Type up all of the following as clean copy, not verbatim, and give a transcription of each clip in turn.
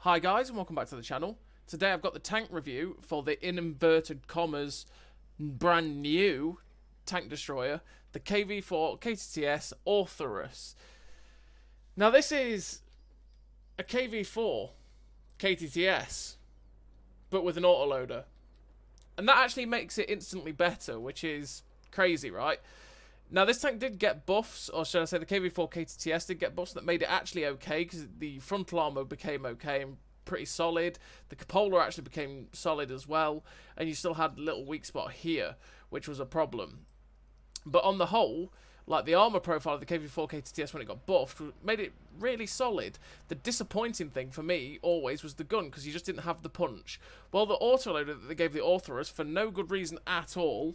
Hi guys and welcome back to the channel. Today I've got the tank review for the in inverted commas brand new tank destroyer, the KV-4 KTTS Orthrus. Now this is a KV-4 KTTS but with an autoloader. And that actually makes it instantly better, which is crazy, right? Now, this tank did get buffs, or should I say the KV-4 KTTS did get buffs that made it actually okay, because the frontal armor became okay and pretty solid. The cupola actually became solid as well, and you still had a little weak spot here, which was a problem. But on the whole, like the armor profile of the KV-4 KTTS when it got buffed made it really solid. The disappointing thing for me always was the gun, because you just didn't have the punch. Well, the autoloader that they gave the Orthrus, for no good reason at all,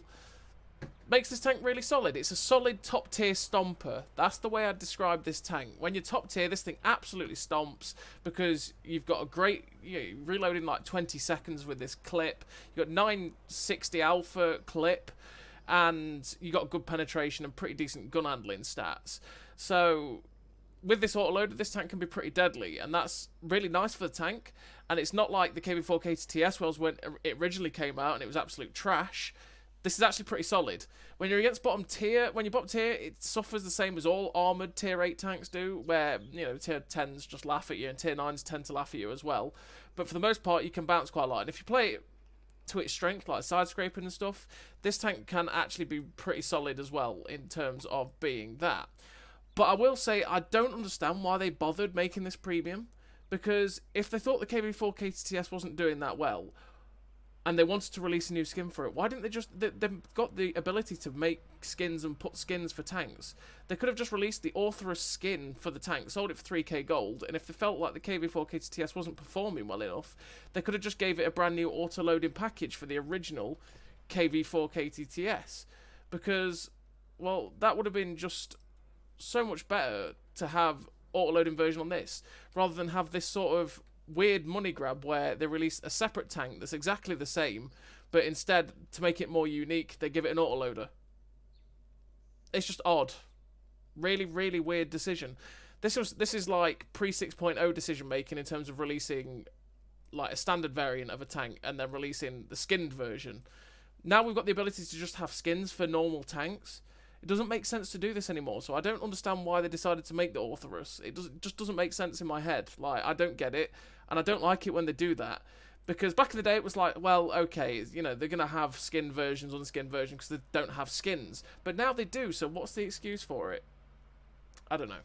makes this tank really solid. It's a solid top tier stomper. That's the way I'd describe this tank. When you're top tier, this thing absolutely stomps because you've got a great, you reload in like 20 seconds with this clip. You've got 960 alpha clip, and you got good penetration and pretty decent gun handling stats. So with this autoloader, this tank can be pretty deadly, and that's really nice for the tank. And it's not like the KV-4 KTTS was when it originally came out and it was absolute trash. This is actually pretty solid. When you're against bottom tier, when you're bottom tier, it suffers the same as all armoured tier 8 tanks do, where, you know, tier 10s just laugh at you and tier 9s tend to laugh at you as well. But for the most part, you can bounce quite a lot. And if you play it to its strength, like side scraping and stuff, this tank can actually be pretty solid as well in terms of being that. But I will say, I don't understand why they bothered making this premium, because if they thought the KV-4 KTTS wasn't doing that well, and they wanted to release a new skin for it, why didn't they just... They've got the ability to make skins and put skins for tanks. They could have just released the Orthrus skin for the tank, sold it for 3k gold, and if they felt like the KV-4 KTTS wasn't performing well enough, they could have just gave it a brand new auto-loading package for the original KV-4 KTTS. Because, well, that would have been just so much better to have auto-loading version on this, rather than have this sort of weird money grab where they release a separate tank that's exactly the same, but instead, to make it more unique, they give it an autoloader. It's just odd. Really, really weird decision. This is like pre 6.0 decision making in terms of releasing like a standard variant of a tank and then releasing the skinned version. Now we've got the ability to just have skins for normal tanks. It doesn't make sense to do this anymore, so I don't understand why they decided to make the Orthrus. It just doesn't make sense in my head. Like, I don't get it, and I don't like it when they do that. Because back in the day, it was like, well, okay, you know, they're going to have skin versions, unskin versions, because they don't have skins. But now they do, so what's the excuse for it? I don't know.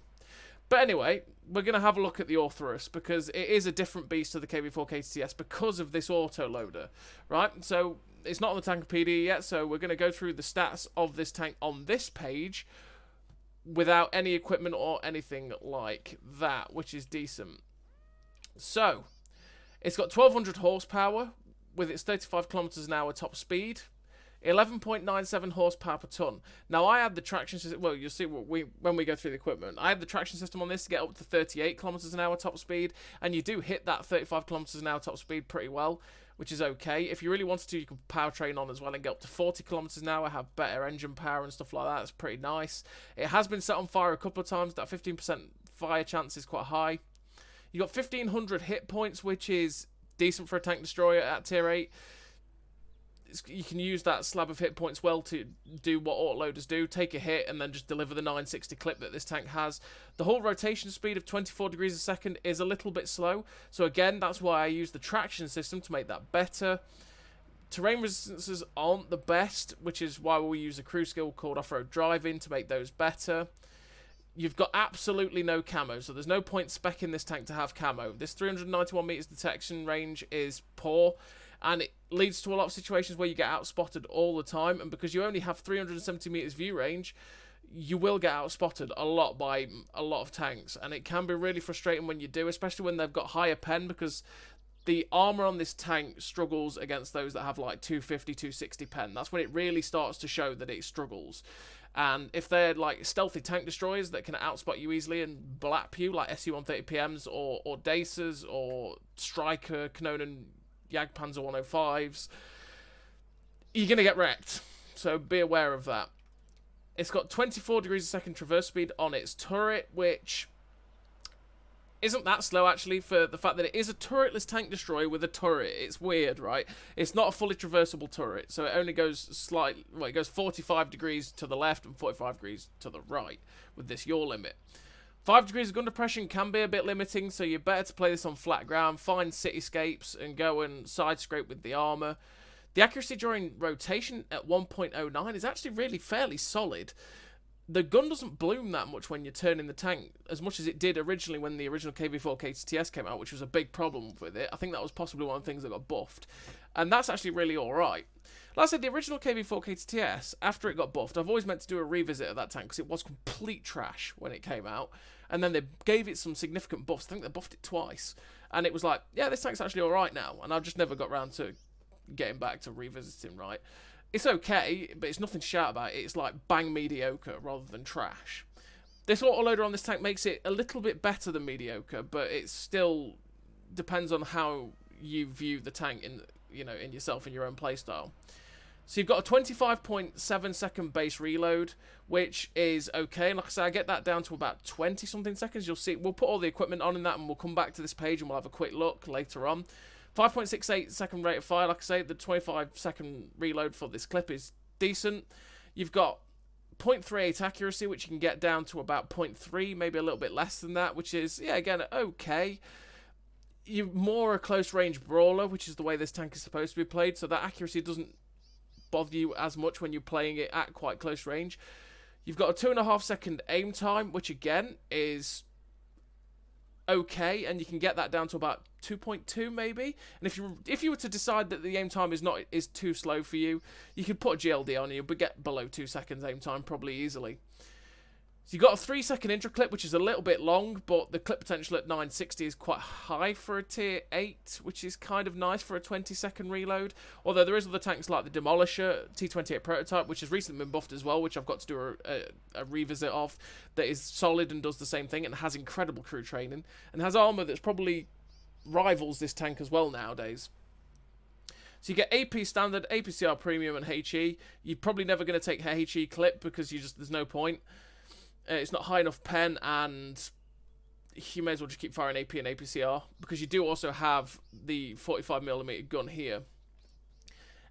But anyway, we're going to have a look at the Orthrus, because it is a different beast to the KV-4 KTTS because of this autoloader, right? So it's not on the Tankopedia yet, so we're going to go through the stats of this tank on this page without any equipment or anything like that, which is decent. So, it's got 1200 horsepower with its 35 kilometers an hour top speed, 11.97 horsepower per ton. Now, I had the traction system, well, you'll see when we go through the equipment. I had the traction system on this to get up to 38 kilometers an hour top speed, and you do hit that 35 kilometers an hour top speed pretty well, which is okay. If you really wanted to, you could powertrain on as well and get up to 40 kilometers an hour, have better engine power and stuff like that. It's pretty nice. It has been set on fire a couple of times. That 15% fire chance is quite high. You got 1500 hit points, which is decent for a tank destroyer at tier 8. You can use that slab of hit points well to do what autoloaders do, take a hit and then just deliver the 960 clip that this tank has. The whole rotation speed of 24 degrees a second is a little bit slow, so again, that's why I use the traction system to make that better. Terrain resistances aren't the best, which is why we use a crew skill called off-road driving to make those better. You've got absolutely no camo, so there's no point specking this tank to have camo. This 391 meters detection range is poor, and it leads to a lot of situations where you get outspotted all the time, and because you only have 370 meters view range, you will get outspotted a lot by a lot of tanks, and it can be really frustrating when you do, especially when they've got higher pen, because the armor on this tank struggles against those that have like 250, 260 pen. That's when it really starts to show that it struggles. And if they're like stealthy tank destroyers that can outspot you easily and blap you, like SU-130PMs or Dacers or Striker, Kanonen, Jagdpanzer 105s, you're going to get wrecked. So be aware of that. It's got 24 degrees a second traverse speed on its turret, which isn't that slow, actually, for the fact that it is a turretless tank destroyer with a turret. It's weird, right? It's not a fully traversable turret, so it only goes it goes 45 degrees to the left and 45 degrees to the right with this yaw limit. 5 degrees of gun depression can be a bit limiting, so you're better to play this on flat ground, find cityscapes, and go and side scrape with the armor. The accuracy during rotation at 1.09 is actually really fairly solid. The gun doesn't bloom that much when you're turning the tank, as much as it did originally when the original KV-4 KTTS came out, which was a big problem with it. I think that was possibly one of the things that got buffed. And that's actually really alright. Like I said, the original KV-4 KTTS, after it got buffed, I've always meant to do a revisit of that tank, because it was complete trash when it came out. And then they gave it some significant buffs. I think they buffed it twice. And it was like, yeah, this tank's actually alright now. And I've just never got around to getting back to revisiting, right? It's okay, but it's nothing to shout about. It's like bang mediocre rather than trash. This autoloader on this tank makes it a little bit better than mediocre, but it still depends on how you view the tank in yourself and your own playstyle. So you've got a 25.7 second base reload, which is okay. And like I said, I get that down to about 20 something seconds. You'll see, we'll put all the equipment on in that, and we'll come back to this page and we'll have a quick look later on. 5.68 second rate of fire, like I say, the 25 second reload for this clip is decent. You've got 0.38 accuracy, which you can get down to about 0.3, maybe a little bit less than that, which is, yeah, again, okay. You're more a close range brawler, which is the way this tank is supposed to be played, so that accuracy doesn't bother you as much when you're playing it at quite close range. You've got a 2.5 second aim time, which again is okay, and you can get that down to about 2.2 maybe. And if you were to decide that the aim time is too slow for you, you could put a GLD on, and you'll get below 2 seconds aim time probably easily. So you've got a 3 second intro clip, which is a little bit long, but the clip potential at 960 is quite high for a tier 8, which is kind of nice for a 20 second reload. Although there is other tanks like the Demolisher T28 prototype, which has recently been buffed as well, which I've got to do a revisit of, that is solid and does the same thing and has incredible crew training and has armor that's probably rivals this tank as well nowadays. So you get AP standard, APCR premium, and HE. You're probably never going to take HE clip because there's no point. It's not high enough pen, and you may as well just keep firing AP and APCR, because you do also have the 45mm gun here.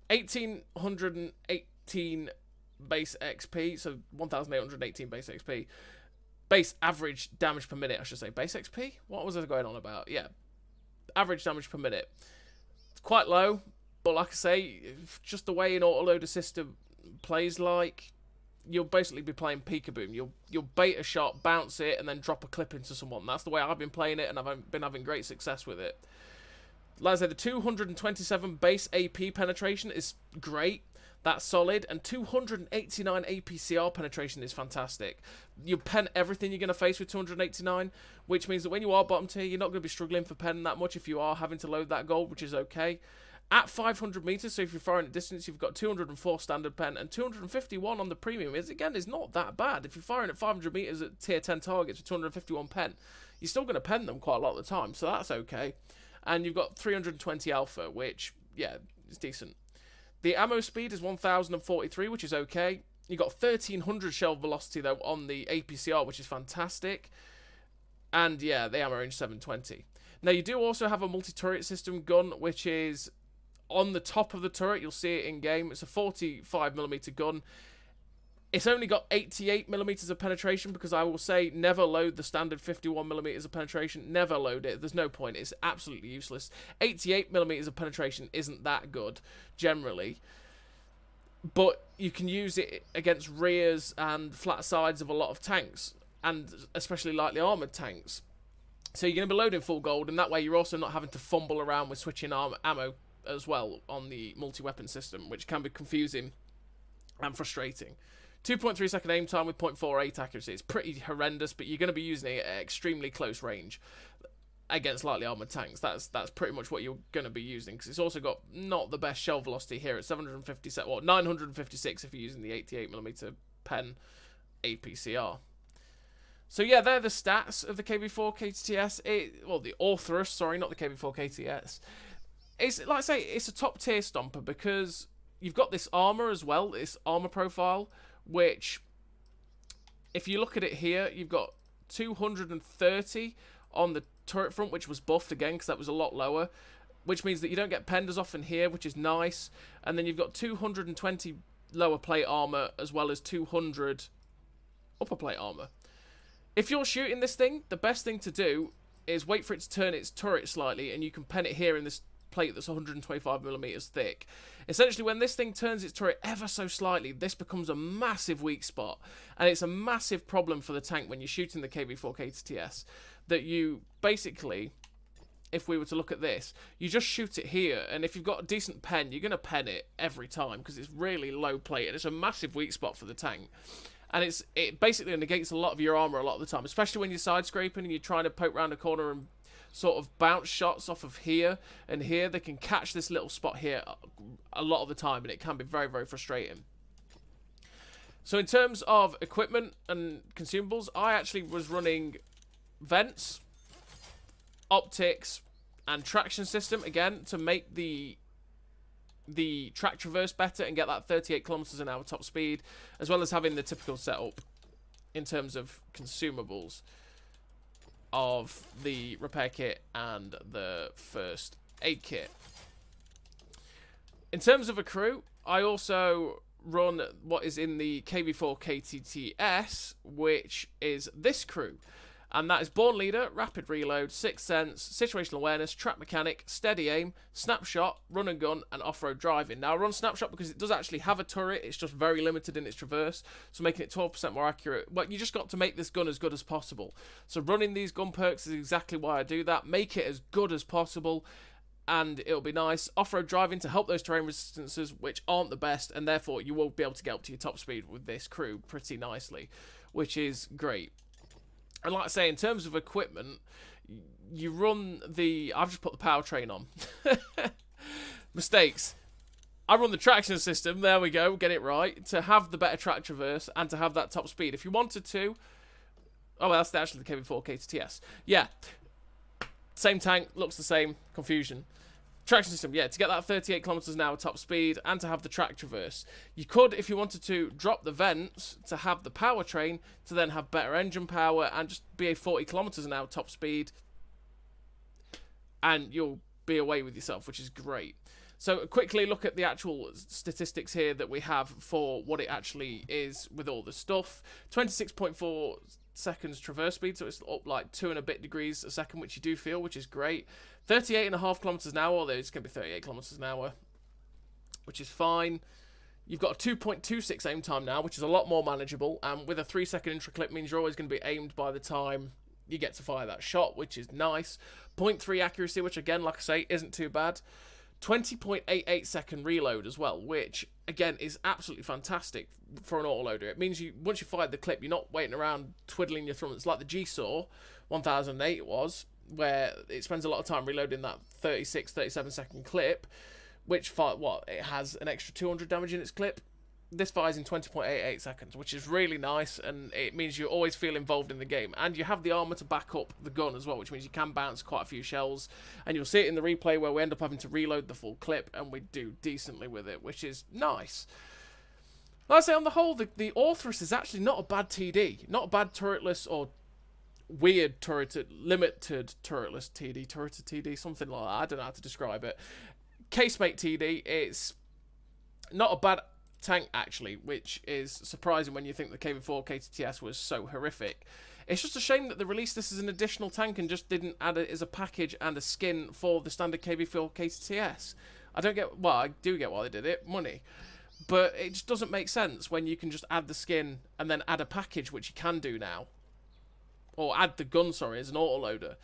1818 base XP, so 1818 base XP. Base average damage per minute, I should say. Base XP? What was I going on about? Yeah. Average damage per minute. It's quite low, but like I say, just the way an autoloader system plays like, you'll basically be playing peekaboo. You'll bait a shot, bounce it, and then drop a clip into someone. That's the way I've been playing it, and I've been having great success with it. Like I said, the 227 base AP penetration is great. That's solid. And 289 APCR penetration is fantastic. You pen everything you're going to face with 289, which means that when you are bottom tier, you're not going to be struggling for pen that much if you are having to load that gold, which is okay. At 500 meters, so if you're firing at distance, you've got 204 standard pen and 251 on the premium. Is not that bad. If you're firing at 500 meters at tier 10 targets with 251 pen, you're still going to pen them quite a lot of the time, so that's okay. And you've got 320 alpha, which, yeah, is decent. The ammo speed is 1043, which is okay. You've got 1300 shell velocity, though, on the APCR, which is fantastic. And, yeah, the ammo range 720. Now, you do also have a multi-turret system gun, which is on the top of the turret. You'll see it in game. It's a 45mm gun. It's only got 88mm of penetration, because I will say never load the standard 51mm of penetration. Never load it. There's no point. It's absolutely useless. 88mm of penetration isn't that good, generally. But you can use it against rears and flat sides of a lot of tanks, and especially lightly armoured tanks. So you're going to be loading full gold, and that way you're also not having to fumble around with switching ammo as well on the multi-weapon system, which can be confusing and frustrating. 2.3 second aim time with 0.48 accuracy. It's pretty horrendous, but you're going to be using it at extremely close range against lightly armoured tanks. That's pretty much what you're going to be using, because it's also got not the best shell velocity here at 956 if you're using the 88mm pen APCR. So yeah, they're the stats of the KV-4 KTTS. The Orthrus, sorry, not the KV-4 KTTS. It's, like I say, it's a top tier stomper, because you've got this armor as well, this armor profile, which, if you look at it here, you've got 230 on the turret front, which was buffed again because that was a lot lower, which means that you don't get penned as often here, which is nice. And then you've got 220 lower plate armor as well as 200 upper plate armor. If you're shooting this thing, the best thing to do is wait for it to turn its turret slightly, and you can pen it here in this plate that's 125mm thick. Essentially, when this thing turns its turret ever so slightly, this becomes a massive weak spot, and it's a massive problem for the tank when you're shooting the KV-4 KTTS, that you basically, if we were to look at this, you just shoot it here, and if you've got a decent pen, you're going to pen it every time because it's really low plate, and it's a massive weak spot for the tank. And it basically negates a lot of your armor a lot of the time, especially when you're side scraping and you're trying to poke around a corner and sort of bounce shots off of here and here. They can catch this little spot here a lot of the time, and it can be very, very frustrating. So in terms of equipment and consumables, I actually was running vents, optics, and traction system again to make the track traverse better and get that 38 kilometers an hour top speed, as well as having the typical setup in terms of consumables of the repair kit and the first aid kit. In terms of a crew, I also run what is in the KV-4 KTTS, which is this crew. And that is Born Leader, Rapid Reload, Sixth Sense, Situational Awareness, Track Mechanic, Steady Aim, Snapshot, Run and Gun, and Off-Road Driving. Now, I run Snapshot because it does actually have a turret. It's just very limited in its traverse, so making it 12% more accurate. But you just got to make this gun as good as possible. So running these gun perks is exactly why I do that. Make it as good as possible, and it'll be nice. Off-Road Driving to help those terrain resistances, which aren't the best, and therefore you will be able to get up to your top speed with this crew pretty nicely, which is great. And like I say, in terms of equipment, you run the... I've just put the powertrain on. Mistakes. I run the traction system, there we go, get it right, to have the better track traverse and to have that top speed. If you wanted to... Oh, well, that's actually the KV-4 KTTS. Yeah. Same tank, looks the same, confusion. Traction system, yeah, to get that 38 kilometers an hour top speed and to have the track traverse. You could, if you wanted to, drop the vents to have the powertrain to then have better engine power and just be a 40 kilometers an hour top speed, and you'll be away with yourself, which is great. So quickly look at the actual statistics here that we have for what it actually is with all the stuff. 26.4 seconds traverse speed, so it's up like 2 and a bit degrees a second, which you do feel, which is great. 38.5 kilometers an hour, although it's going to be 38 kilometers an hour, which is fine. You've got a 2.26 aim time now, which is a lot more manageable, and with a 3-second intro clip means you're always going to be aimed by the time you get to fire that shot, which is nice. 0.3 accuracy, which again, like I say, isn't too bad. 20.88 second reload as well, which again is absolutely fantastic for an autoloader. It means you, once you fired the clip, you're not waiting around twiddling your thumbs. It's like the G-Saw 1008 it was, where it spends a lot of time reloading that 36-37 second clip, which it has an extra 200 damage in its clip. This fires in 20.88 seconds, which is really nice, and it means you always feel involved in the game. And you have the armor to back up the gun as well, which means you can bounce quite a few shells. And you'll see it in the replay where we end up having to reload the full clip, and we do decently with it, which is nice. Like I say, on the whole, the Orthrus is actually not a bad TD. Not a bad turretless or weird turreted, limited turretless TD, turreted TD, something like that. I don't know how to describe it. Casemate TD, it's not a bad tank actually, which is surprising when you think the KV-4 KTTS was so horrific. It's just a shame that they released this as an additional tank and just didn't add it as a package and a skin for the standard KV-4 KTTS. I don't get, well, I do get why they did it, money. But it just doesn't make sense when you can just add the skin and then add a package, which you can do now. Or add the gun, sorry, as an autoloader.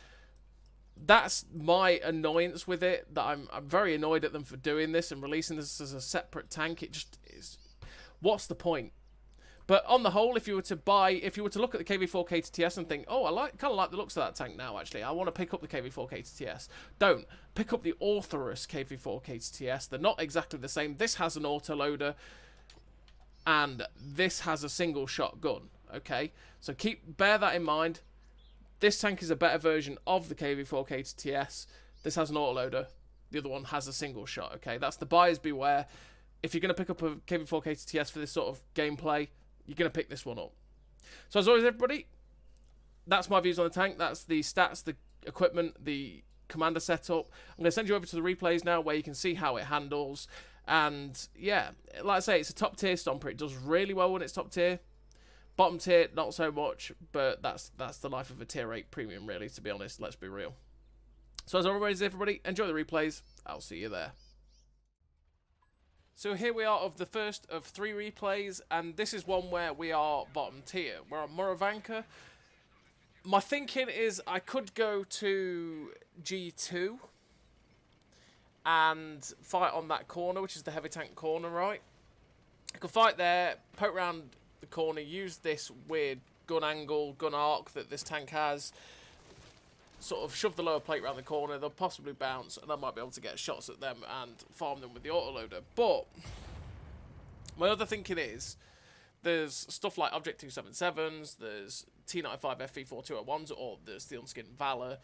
That's my annoyance with it, that I'm very annoyed at them for doing this and releasing this as a separate tank. It just is, what's the point? But on the whole, if you were to look at the KV-4 KTTS and think, oh, I kind of like the looks of that tank now, actually, I want to pick up the KV-4 KTTS. Don't. Pick up the Orthrus KV-4 KTTS. They're not exactly the same. This has an autoloader, and this has a single shot gun, okay? So bear that in mind. This tank is a better version of the KV-4 KTTS. This has an autoloader. The other one has a single shot, okay? That's the buyers beware. If you're going to pick up a KV-4 KTTS for this sort of gameplay, you're going to pick this one up. So as always, everybody, that's my views on the tank. That's the stats, the equipment, the commander setup. I'm going to send you over to the replays now where you can see how it handles. And yeah, like I say, it's a top tier stomper. It does really well when it's top tier. Bottom tier, not so much, but that's the life of a tier 8 premium, really, to be honest. Let's be real. So as always, everybody, enjoy the replays. I'll see you there. So here we are of the first of 3 replays, and this is one where we are bottom tier. We're on Moravanka. My thinking is I could go to G2 and fight on that corner, which is the heavy tank corner, right? I could fight there, poke around the corner, use this weird gun angle, gun arc that this tank has, sort of shove the lower plate around the corner, they'll possibly bounce, and I might be able to get shots at them and farm them with the autoloader. But my other thinking is there's stuff like Object 277s, there's T95 FV-4 201s, or there's the Unskinned Valor.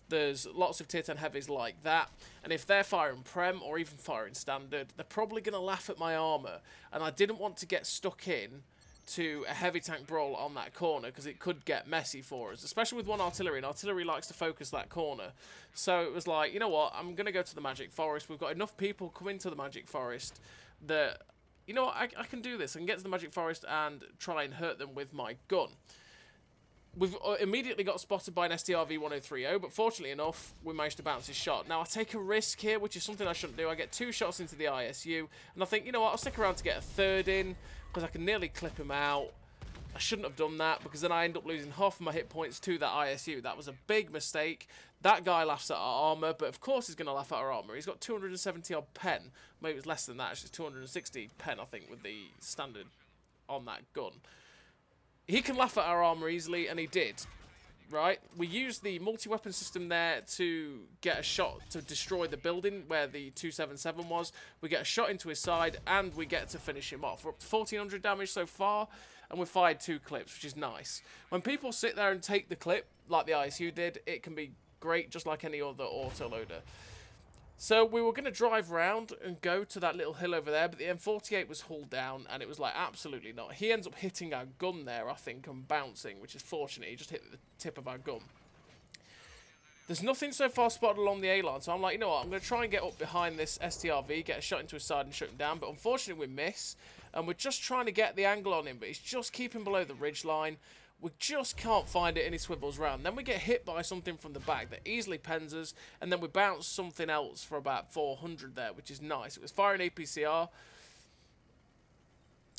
There's lots of tier 10 heavies like that, and if they're firing Prem or even firing Standard, they're probably going to laugh at my armour, and I didn't want to get stuck in to a heavy tank brawl on that corner because it could get messy for us, especially with one artillery, and artillery likes to focus that corner. So it was like, you know what, I'm going to go to the Magic Forest. We've got enough people coming to the Magic Forest that, you know what, I can do this. I can get to the Magic Forest and try and hurt them with my gun. We've immediately got spotted by an STRV-1030, but fortunately enough, we managed to bounce his shot. Now, I take a risk here, which is something I shouldn't do. I get 2 shots into the ISU, and I think, you know what, I'll stick around to get a 3rd in, because I can nearly clip him out. I shouldn't have done that, because then I end up losing half of my hit points to that ISU. That was a big mistake. That guy laughs at our armour, but of course he's going to laugh at our armour. He's got 270-odd pen. Maybe it was less than that, actually 260 pen, I think, with the standard on that gun. He can laugh at our armour easily, and he did, right? We used the multi-weapon system there to get a shot to destroy the building where the 277 was. We get a shot into his side, and we get to finish him off. We're up to 1,400 damage so far, and we've fired 2 clips, which is nice. When people sit there and take the clip, like the ISU did, it can be great, just like any other autoloader. So we were going to drive around and go to that little hill over there, but the M48 was hulled down, and it was like, absolutely not. He ends up hitting our gun there, I think, and bouncing, which is fortunate. He just hit the tip of our gun. There's nothing so far spotted along the A-line, so I'm like, you know what, I'm going to try and get up behind this STRV, get a shot into his side and shoot him down, but unfortunately we miss, and we're just trying to get the angle on him, but he's just keeping below the ridge line. We just can't find it, and he swivels round. Then we get hit by something from the back that easily pens us, and then we bounce something else for about 400 there, which is nice. It was firing APCR,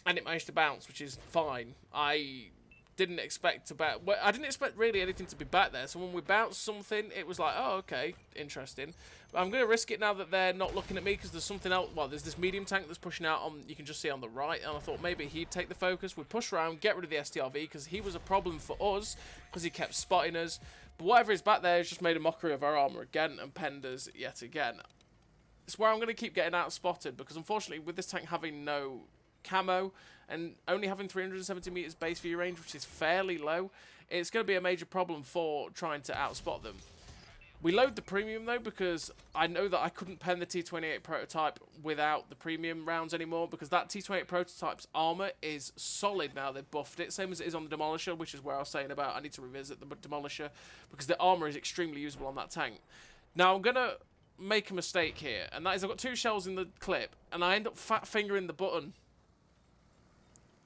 and it managed to bounce, which is fine. I didn't expect to back. Well, I didn't expect really anything to be back there. So when we bounced something, it was like, oh, okay, interesting. But I'm going to risk it now that they're not looking at me because there's something else. Well, there's this medium tank that's pushing out on. You can just see on the right, and I thought maybe he'd take the focus. We push around, get rid of the STRV because he was a problem for us because he kept spotting us. But whatever is back there has just made a mockery of our armor again and penned us yet again. It's where I'm going to keep getting out spotted because unfortunately with this tank having no camo and only having 370 meters base view range, which is fairly low, it's going to be a major problem for trying to outspot them. We load the premium though because I know that I couldn't pen the T28 prototype without the premium rounds anymore because that T28 prototype's armor is solid now. They've buffed it, same as it is on the Demolisher, which is where I was saying about I need to revisit the Demolisher because the armor is extremely usable on that tank. Now I'm going to make a mistake here, and that is I've got 2 shells in the clip and I end up fat fingering the button.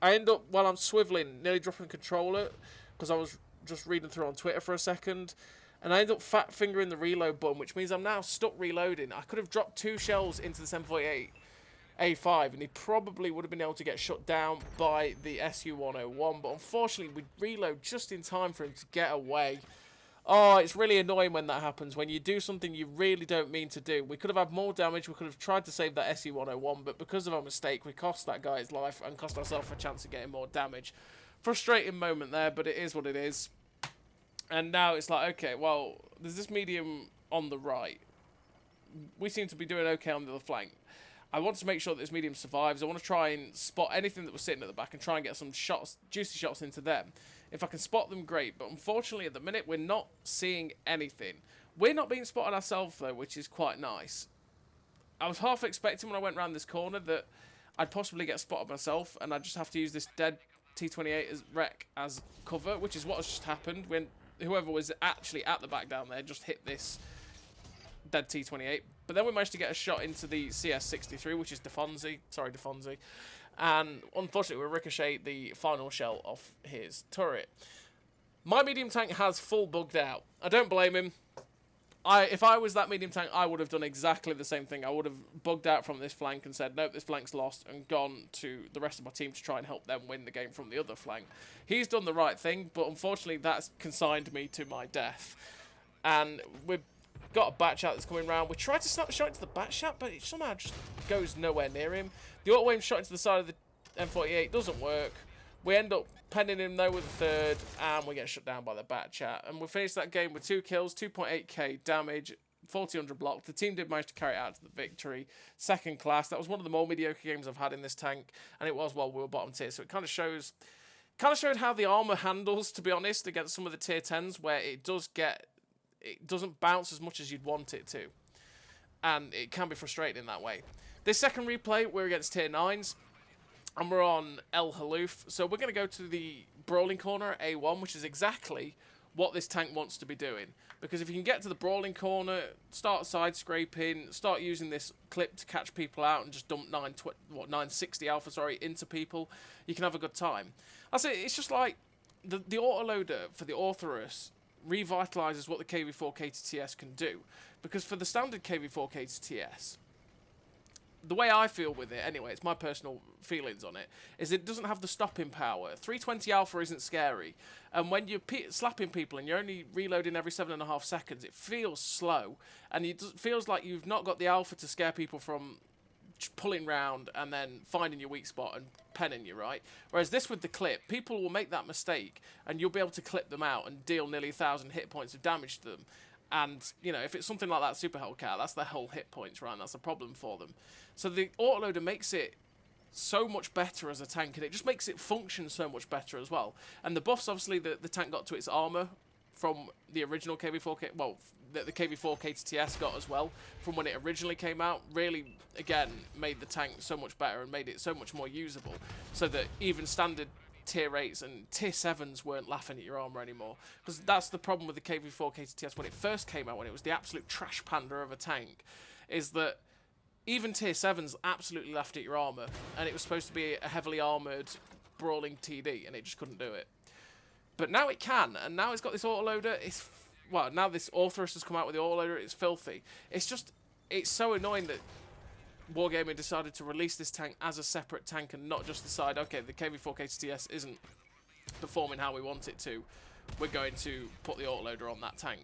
I end up, while I'm swiveling, nearly dropping the controller because I was just reading through on Twitter for a second, and I end up fat fingering the reload button, which means I'm now stuck reloading. I could have dropped 2 shells into the 748 A5 and he probably would have been able to get shut down by the SU-101, but unfortunately we reload just in time for him to get away. Oh, it's really annoying when that happens, when you do something you really don't mean to do. We could have had more damage, we could have tried to save that SU-101, but because of our mistake, we cost that guy his life and cost ourselves a chance of getting more damage. Frustrating moment there, but it is what it is. And now it's like, okay, well, there's this medium on the right. We seem to be doing okay on the other flank. I want to make sure that this medium survives. I want to try and spot anything that was sitting at the back and try and get some shots, juicy shots into them. If I can spot them, great. But unfortunately, at the minute, we're not seeing anything. We're not being spotted ourselves, though, which is quite nice. I was half expecting when I went around this corner that I'd possibly get spotted myself, and I'd just have to use this dead T28 as wreck as cover, which is what has just happened. When whoever was actually at the back down there just hit this dead T-28. But then we managed to get a shot into the CS-63, which is Defonzi. Sorry, Defonzi. And unfortunately, we ricocheted the final shell off his turret. My medium tank has full bugged out. I don't blame him. If I was that medium tank, I would have done exactly the same thing. I would have bugged out from this flank and said, nope, this flank's lost, and gone to the rest of my team to try and help them win the game from the other flank. He's done the right thing, but unfortunately that's consigned me to my death. And we've got a bat shot that's coming around. We tried to snap the shot into the bat shot, but it somehow just goes nowhere near him. The auto aim shot into the side of the M48 doesn't work. We end up penning him though with the third, and we get shut down by the bat chat. And we finished that game with 2 kills, 2.8k damage, 1400 block. The team did manage to carry it out to the victory. Second class. That was one of the more mediocre games I've had in this tank, and it was while we were bottom tier. So it kind of showed how the armor handles, to be honest, against some of the tier 10s, where it doesn't bounce as much as you'd want it to, and it can be frustrating in that way. This second replay, we're against tier 9s. And we're on El Haloof, so we're going to go to the brawling corner at A1, which is exactly what this tank wants to be doing. Because if you can get to the brawling corner, start side scraping, start using this clip to catch people out and just dump 960 alpha, into people, you can have a good time. I say it's just like the autoloader for the Orthrus revitalizes what the KV-4 KTTS can do. Because for the standard KV-4 KTTS, the way I feel with it, anyway, it's my personal feelings on it, is it doesn't have the stopping power. 320 alpha isn't scary, and when you're slapping people and you're only reloading every 7.5 seconds, it feels slow, and it feels like you've not got the alpha to scare people from pulling round and then finding your weak spot and penning you, right? Whereas this with the clip, people will make that mistake, and you'll be able to clip them out and deal nearly 1,000 hit points of damage to them. And, you know, if it's something like that Super Hellcat, that's their whole hit points, right? And that's a problem for them. So the autoloader makes it so much better as a tank, and it just makes it function so much better as well. And the buffs, obviously, the tank got to its armor from the original KV-4, well, the KV-4 KTTS got as well, from when it originally came out, really, again, made the tank so much better and made it so much more usable, so that even standard tier 8s and tier 7s weren't laughing at your armor anymore. Because that's the problem with the KV-4 KTTS when it first came out, when it was the absolute trash panda of a tank, is that even tier 7s absolutely laughed at your armor, and it was supposed to be a heavily armored brawling TD, and it just couldn't do it. But now it can, and now it's got this autoloader. Well, now this Orthrus has come out with the autoloader. It's filthy. It's so annoying that Wargaming decided to release this tank as a separate tank and not just decide, okay, the KV-4 KTTS isn't performing how we want it to, we're going to put the autoloader on that tank.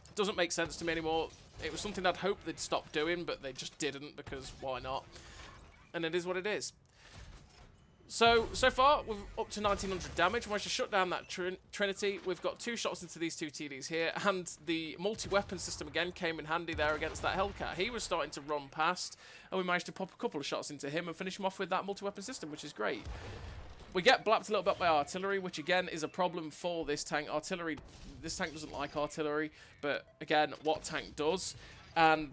It doesn't make sense to me anymore. It was something I'd hoped they'd stop doing, but they just didn't, because why not? And it is what it is. So far, we're up to 1900 damage. We managed to shut down that Trinity. We've got 2 shots into these 2 TDs here, and the multi-weapon system again came in handy there against that Hellcat. He was starting to run past, and we managed to pop a couple of shots into him and finish him off with that multi-weapon system, which is great. We get blapped a little bit by artillery, which again is a problem for this tank. This tank doesn't like artillery, but again, what tank does? And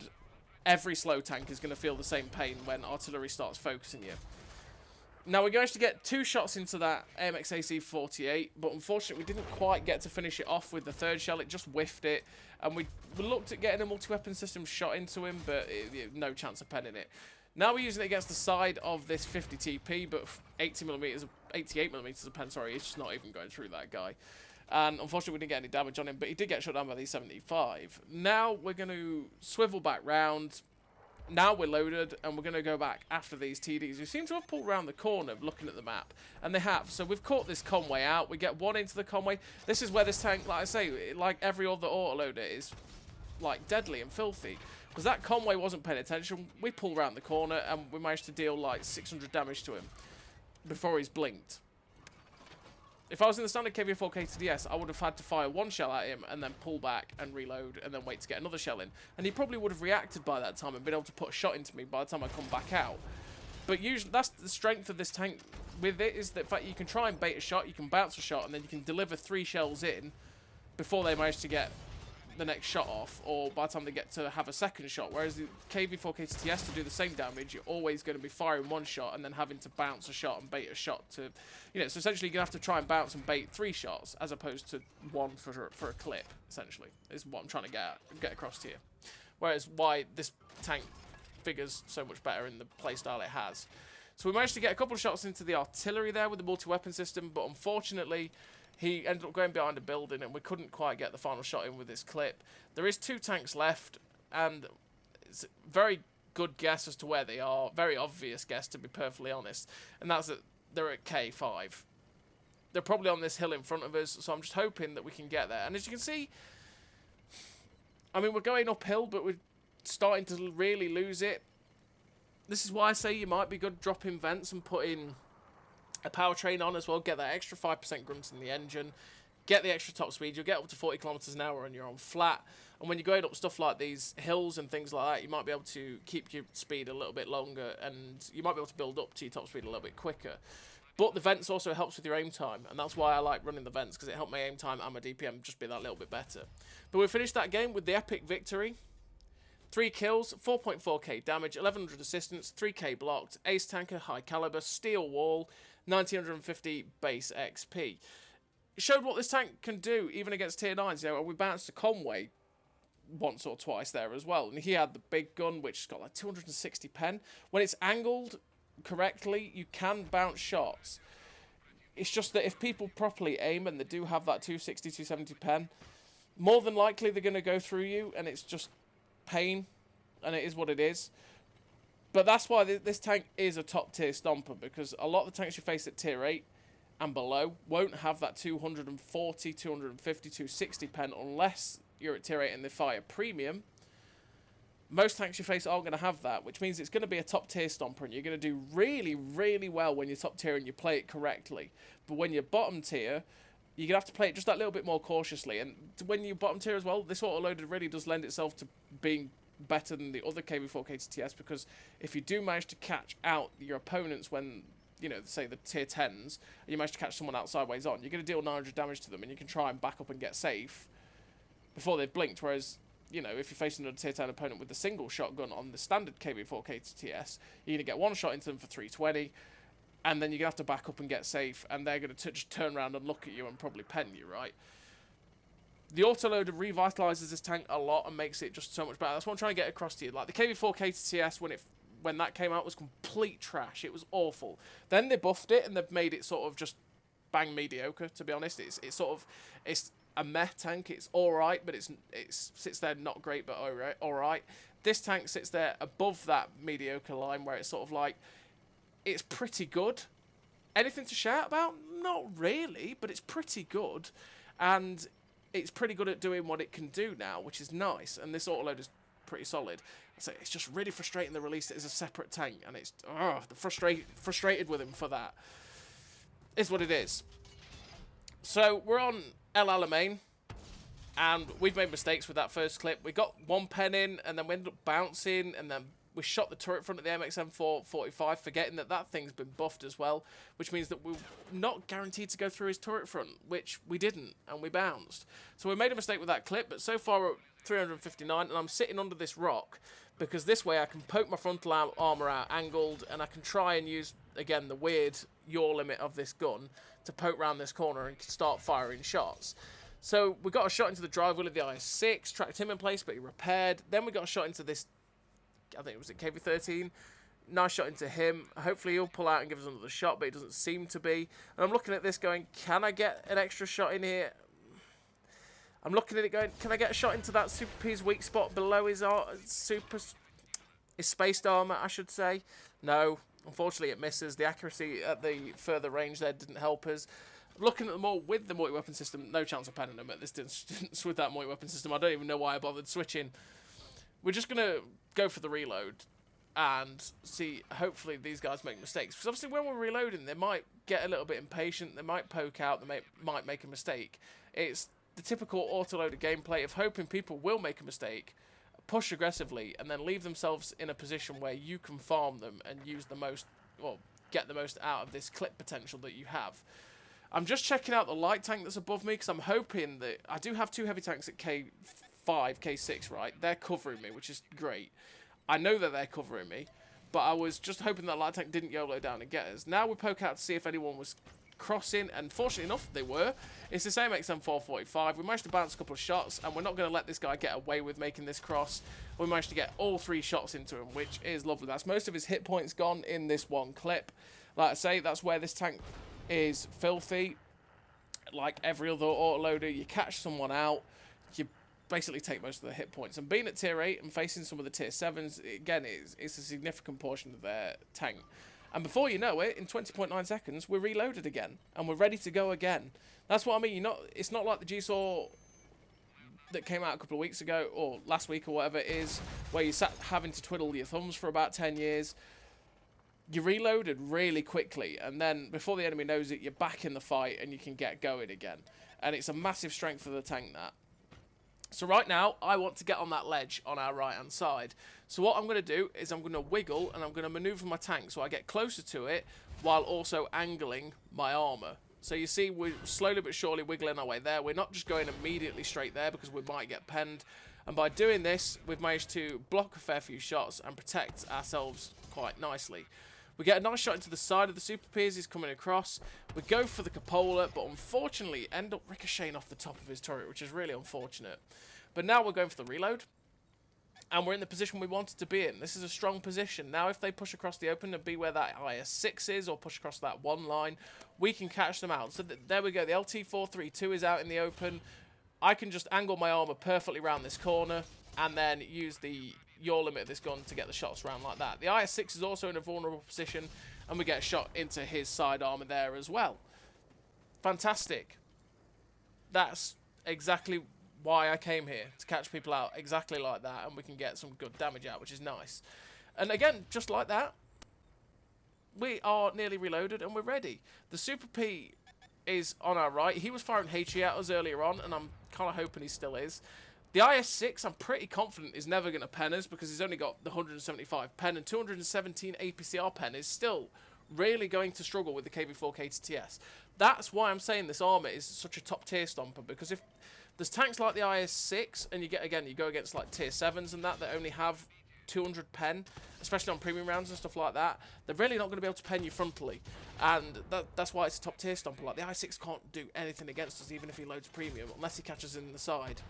every slow tank is going to feel the same pain when artillery starts focusing you. Now, we managed to get 2 shots into that AMX AC-48, but unfortunately we didn't quite get to finish it off with the 3rd shell. It just whiffed it, and we looked at getting a multi-weapon system shot into him, but no chance of penning it. Now we're using it against the side of this 50 TP, but 88mm of pen, sorry, it's just not even going through that guy. And unfortunately we didn't get any damage on him, but he did get shot down by the 75. Now we're going to swivel back round. Now we're loaded, and we're going to go back after these TDs, who seem to have pulled around the corner looking at the map. And they have. So we've caught this convoy out. We get 1 into the convoy. This is where this tank, like I say, like every other autoloader, is like deadly and filthy. Because that convoy wasn't paying attention. We pull around the corner, and we managed to deal like 600 damage to him before he's blinked. If I was in the standard KV-4 KTTS, I would have had to fire 1 shell at him and then pull back and reload and then wait to get another shell in. And he probably would have reacted by that time and been able to put a shot into me by the time I come back out. But usually, that's the strength of this tank with it, is that in fact you can try and bait a shot, you can bounce a shot, and then you can deliver 3 shells in before they manage to get the next shot off, or by the time they get to have a second shot. Whereas the KV-4 KTTS, to do the same damage, you're always going to be firing one shot and then having to bounce a shot and bait a shot to, you know, so essentially you're going to have to try and bounce and bait 3 shots as opposed to 1 for a clip, essentially, is what I'm trying to get across to you. Whereas why this tank figures so much better in the playstyle it has. So we managed to get a couple of shots into the artillery there with the multi-weapon system, but unfortunately he ended up going behind a building and we couldn't quite get the final shot in with this clip. There is 2 tanks left, and it's a very good guess as to where they are. Very obvious guess, to be perfectly honest. And that's that they're at K5. They're probably on this hill in front of us, so I'm just hoping that we can get there. And as you can see, I mean, we're going uphill, but we're starting to really lose it. This is why I say you might be good dropping vents and putting a powertrain on as well. Get that extra 5% grunts in the engine. Get the extra top speed. You'll get up to 40 kilometers an hour and you're on flat. And when you're going up stuff like these hills and things like that, you might be able to keep your speed a little bit longer, and you might be able to build up to your top speed a little bit quicker. But the vents also helps with your aim time, and that's why I like running the vents, because it helped my aim time and my DPM just be that little bit better. But we finished that game with the epic victory. 3 kills, 4.4k damage, 1100 assistance, 3k blocked, ace tanker, high caliber, steel wall, 1950 base XP. It showed what this tank can do, even against tier 9s. You know, we bounced to Conway once or twice there as well, and he had the big gun, which has got like 260 pen. When it's angled correctly, you can bounce shots. It's just that if people properly aim and they do have that 260, 270 pen, more than likely they're going to go through you, and it's just pain, and it is what it is. But that's why this tank is a top tier stomper, because a lot of the tanks you face at tier 8 and below won't have that 240, 250, 260 pen unless you're at tier 8 and they fire premium. Most tanks you face aren't going to have that, which means it's going to be a top tier stomper, and you're going to do really, really well when you're top tier and you play it correctly. But when you're bottom tier, you're going to have to play it just that little bit more cautiously. And when you're bottom tier as well, this auto-loaded really does lend itself to being better than the other KV-4 KTTS, because if you do manage to catch out your opponents when, you know, say the tier 10s, and you manage to catch someone out sideways on, you're going to deal 900 damage to them, and you can try and back up and get safe before they've blinked. Whereas, you know, if you're facing a tier 10 opponent with a single shotgun on the standard KV-4 KTTS, you're going to get one shot into them for 320, and then you're going to have to back up and get safe, and they're going to just turn around and look at you and probably pen you, right? The autoloader revitalizes this tank a lot and makes it just so much better. That's what I'm trying to get across to you. Like, the KV-4 KTTS, when that came out, was complete trash. It was awful. Then they buffed it, and they've made it sort of just bang mediocre, to be honest. It's a meh tank. It's alright, but it sits there not great, but alright. This tank sits there above that mediocre line, where it's sort of like, it's pretty good. Anything to shout about? Not really, but it's pretty good. And it's pretty good at doing what it can do now, which is nice. And this autoload is pretty solid. So it's just really frustrating the release it as a separate tank, and it's frustrated with him for that. Is what it is. So we're on El Alamein, and we've made mistakes with that first clip. We got 1 pen in, and then we ended up bouncing, and then we shot the turret front of the MXM-445, forgetting that thing's been buffed as well, which means that we're not guaranteed to go through his turret front, which we didn't, and we bounced. So we made a mistake with that clip, but so far we're at 359, and I'm sitting under this rock, because this way I can poke my frontal armour out angled, and I can try and use, again, the weird yaw limit of this gun to poke round this corner and start firing shots. So we got a shot into the drive wheel of the IS-6, tracked him in place, but he repaired. Then we got a shot into this, I think it was at KV-13. Nice shot into him. Hopefully he'll pull out and give us another shot, but he doesn't seem to be. And I'm looking at this going, can I get an extra shot in here? I'm looking at it going, can I get a shot into that Super P's weak spot below his spaced armour, I should say? No. Unfortunately, it misses. The accuracy at the further range there didn't help us. Looking at them all with the multi-weapon system, no chance of penning them at this distance with that multi-weapon system. I don't even know why I bothered switching. We're just going to go for the reload and see, hopefully these guys make mistakes. Because obviously when we're reloading, they might get a little bit impatient, they might poke out, they might make a mistake. It's the typical autoloader gameplay of hoping people will make a mistake, push aggressively, and then leave themselves in a position where you can farm them and use the most, well, get the most out of this clip potential that you have. I'm just checking out the light tank that's above me, because I'm hoping that I do have 2 heavy tanks at K5, K6, right? They're covering me, which is great. I know that they're covering me, but I was just hoping that light tank didn't YOLO down and get us. Now we poke out to see if anyone was crossing, and fortunately enough, they were. It's the same XM445. We managed to bounce a couple of shots, and we're not going to let this guy get away with making this cross. We managed to get all 3 shots into him, which is lovely. That's most of his hit points gone in this one clip. Like I say, that's where this tank is filthy. Like every other autoloader, you catch someone out, you basically take most of the hit points. And being at tier 8 and facing some of the tier 7s, again, it's a significant portion of their tank. And before you know it, in 20.9 seconds, we're reloaded again. And we're ready to go again. That's what I mean. It's not like the G-Saw that came out a couple of weeks ago, or last week or whatever it is, where you sat having to twiddle your thumbs for about 10 years. You reloaded really quickly, and then before the enemy knows it, you're back in the fight and you can get going again. And it's a massive strength for the tank, that. So right now, I want to get on that ledge on our right-hand side. So what I'm going to do is I'm going to wiggle and I'm going to maneuver my tank so I get closer to it while also angling my armour. So you see, we're slowly but surely wiggling our way there. We're not just going immediately straight there because we might get penned. And by doing this, we've managed to block a fair few shots and protect ourselves quite nicely. We get a nice shot into the side of the Super P as he's coming across. We go for the cupola, but unfortunately end up ricocheting off the top of his turret, which is really unfortunate. But now we're going for the reload, and we're in the position we wanted to be in. This is a strong position. Now if they push across the open and be where that IS-6 is, or push across that one line, we can catch them out. So there we go. The LT-432 is out in the open. I can just angle my armor perfectly around this corner, and then use the yaw limit of this gun to get the shots around like that. The IS-6 is also in a vulnerable position, and we get a shot into his side armor there as well. Fantastic. That's exactly why I came here, to catch people out exactly like that, and we can get some good damage out, which is nice. And again, just like that, we are nearly reloaded and we're ready. The Super P is on our right. He was firing HE at us earlier on, and I'm kind of hoping he still is. The IS-6, I'm pretty confident, is never going to pen us because he's only got the 175 pen, and 217 APCR pen is still really going to struggle with the KV-4 KTTS. That's why I'm saying this armor is such a top tier stomper, because if there's tanks like the IS-6, and you go against like tier 7s and that only have 200 pen, especially on premium rounds and stuff like that, they're really not going to be able to pen you frontally. And that's why it's a top tier stomper. Like the IS-6 can't do anything against us, even if he loads premium, unless he catches in the side.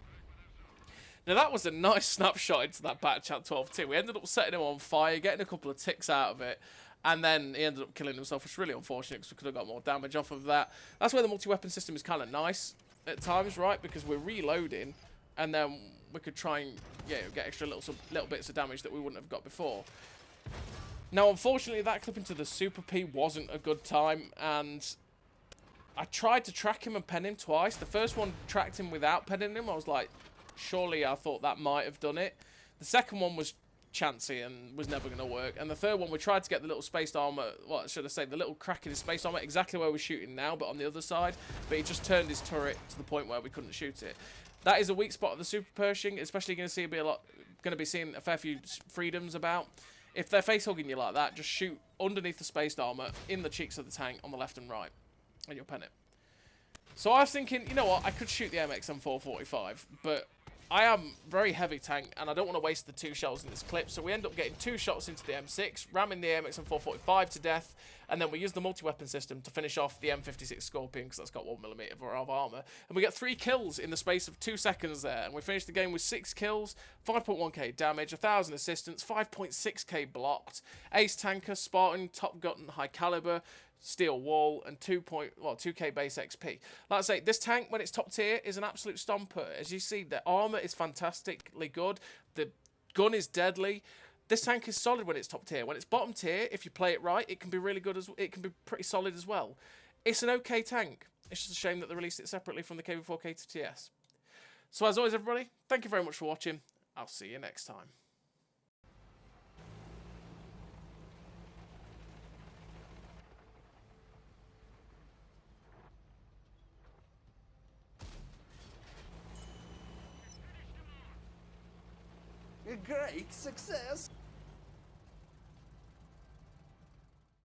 Now that was a nice snapshot into that back chat 12-2. We ended up setting him on fire, getting a couple of ticks out of it, and then he ended up killing himself, which is really unfortunate because we could have got more damage off of that. That's where the multi-weapon system is kind of nice at times, right? Because we're reloading, and then we could try and get extra little bits of damage that we wouldn't have got before. Now, unfortunately, that clip into the Super P wasn't a good time, and I tried to track him and pen him twice. The first one tracked him without penning him. I was like, surely I thought that might have done it. The second one was chancy and was never going to work. And the third one, we tried to get the little spaced armor, what should I say, the little crack in his space armor, exactly where we're shooting now, but on the other side. But he just turned his turret to the point where we couldn't shoot it. That is a weak spot of the Super Pershing, especially going to be seeing a fair few freedoms about. If they're face hugging you like that, just shoot underneath the spaced armor in the cheeks of the tank on the left and right, and you'll pen it. So I was thinking, you know what, I could shoot the MXM445, but I am very heavy tank, and I don't want to waste the 2 shells in this clip, so we end up getting 2 shots into the M6, ramming the MXM445 to death, and then we use the multi-weapon system to finish off the M56 Scorpion, because that's got 1mm of armor, and we get 3 kills in the space of 2 seconds there, and we finish the game with 6 kills, 5.1k damage, 1,000 assistance, 5.6k blocked, ace tanker, Spartan, top gun, high caliber, steel wall, and 2k base XP. Like I say, this tank, when it's top tier, is an absolute stomper. As you see, the armor is fantastically good. The gun is deadly. This tank is solid when it's top tier. When it's bottom tier, if you play it right, it can be really good. It can be pretty solid as well. It's an okay tank. It's just a shame that they released it separately from the KV-4 KTTS. So as always, everybody, thank you very much for watching. I'll see you next time. A great success!